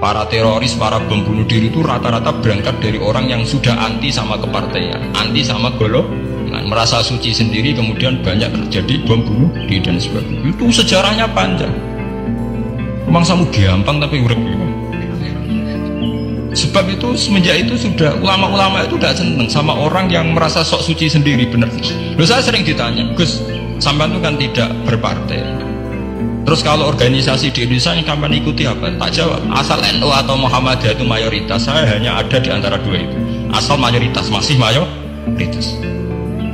Para teroris, para bom bunuh diri itu rata-rata berangkat dari orang yang sudah anti sama kepartaian, anti sama golongan, merasa suci sendiri, kemudian banyak terjadi bom bunuh diri dan sebagainya. Itu sejarahnya panjang. Memang samu gampang tapi urip. Sebab itu semenjak itu sudah ulama-ulama itu tidak seneng sama orang yang merasa sok suci sendiri, benar. Loh, saya sering ditanya, Gus, sampean itu kan tidak berpartai. Terus kalau organisasi di Indonesia yang kapan ikuti apa? Tak jawab, asal NU atau Muhammadiyah itu mayoritas, saya hanya ada di antara dua itu. Asal mayoritas, masih mayoritas.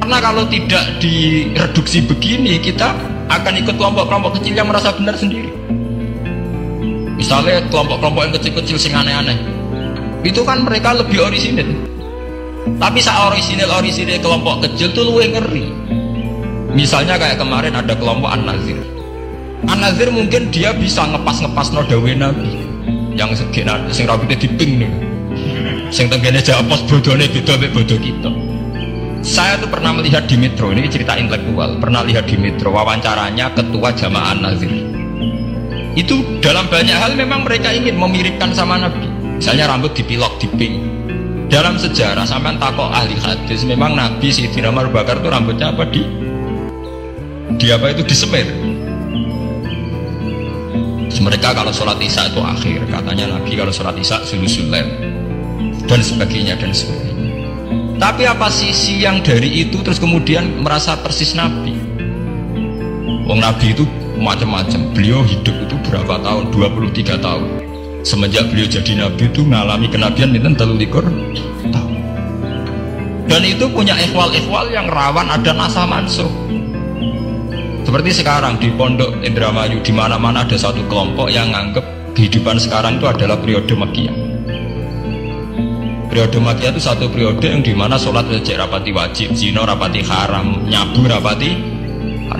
Karena kalau tidak direduksi begini, kita akan ikut kelompok-kelompok kecil yang merasa benar sendiri. Misalnya kelompok-kelompok yang kecil-kecil sing aneh-aneh, itu kan mereka lebih orisinil. Tapi saat orisinil kelompok kecil itu luwih ngeri. Misalnya kayak kemarin ada kelompok An-Nazir. An-Nazir mungkin dia bisa ngepas nodawe Nabi yang sing rambutnya diping nih, sing tenggene japos bodone beda mek bodoh kita. Saya tuh pernah melihat di Metro, ini cerita intelektual, pernah lihat di Metro wawancaranya ketua jamaah An-Nazir. Itu dalam banyak hal memang mereka ingin memiripkan sama Nabi. Misalnya rambut dipilok diping. Dalam sejarah sampean takok ahli hadis, memang Nabi Sayyidina Abu Bakar tuh rambutnya apa di apa itu disemir. Mereka kalau sholat isya itu akhir, katanya Nabi kalau sholat isya sulusulem dan sebagainya dan sebagainya. Tapi apa sisi yang dari itu terus kemudian merasa persis Nabi? Wong Nabi itu macam-macam. Beliau hidup itu berapa tahun? 23 tahun. Semenjak beliau jadi Nabi itu mengalami kenabian minten 33 tahun. Dan itu punya ikhwal-ikhwal yang rawan ada nasah mansuh. Seperti sekarang di Pondok Indramayu, di mana-mana ada satu kelompok yang nganggep kehidupan sekarang itu adalah periode Makkiyah. Periode Makkiyah itu satu periode yang dimana sholat wajib rapati wajib, zina rapati haram, nyabu rapati.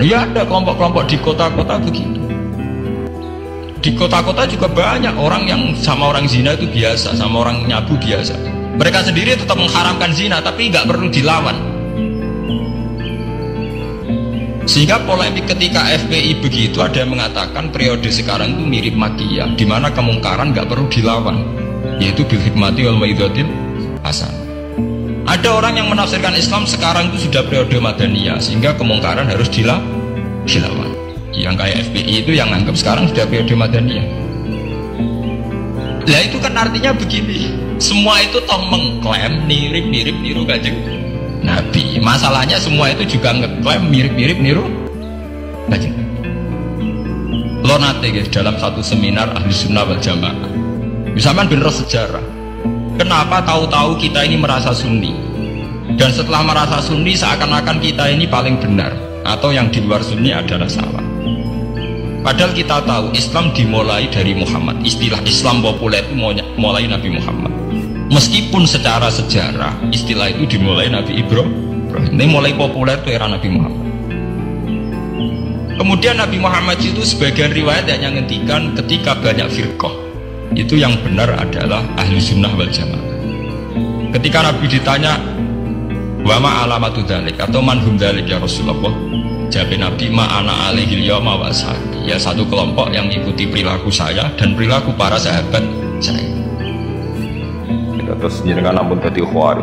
Ya ada kelompok-kelompok di kota-kota begitu. Di kota-kota juga banyak orang yang sama orang zina itu biasa, sama orang nyabu biasa. Mereka sendiri tetap mengharamkan zina, tapi nggak perlu dilawan. Sehingga polemik ketika FPI begitu, ada yang mengatakan periode sekarang itu mirip Makkiyah, di mana kemungkaran nggak perlu dilawan, yaitu bil hikmati wal mau'izatil hasanah. Ada orang yang menafsirkan Islam sekarang itu sudah periode Madaniyah, sehingga kemungkaran harus dilawan. Yang kayak FPI itu yang anggap sekarang sudah periode Madaniyah. Lah itu kan artinya begini, semua itu toh mengklaim mirip-mirip niru Kanjeng Nabi. Masalahnya semua itu juga ngeklaim mirip-mirip niru Kanjeng Nabi. Lo nate guys dalam satu seminar ahli sunnah wal jamaah, misalkan bener sejarah, kenapa tahu-tahu kita ini merasa sunni, dan setelah merasa sunni seakan-akan kita ini paling benar, atau yang di luar sunni adalah salah. Padahal kita tahu Islam dimulai dari Muhammad. Istilah Islam populer itu mulai Nabi Muhammad. Meskipun secara sejarah istilah itu dimulai Nabi Ibrahim. Ini mulai populer itu era Nabi Muhammad. Kemudian Nabi Muhammad itu sebagian riwayat yang ngendikan ketika banyak firqah, itu yang benar adalah ahli sunnah wal jamaah. Ketika Nabi ditanya wa ma alamatu dzalik atau manhum dzalik ya Rasulullah, jawab Nabi ma ana alaihil yauma wa ashabi, ya satu kelompok yang ikuti perilaku saya dan perilaku para sahabat saya. Terus jenengan ampun dadi khawarij.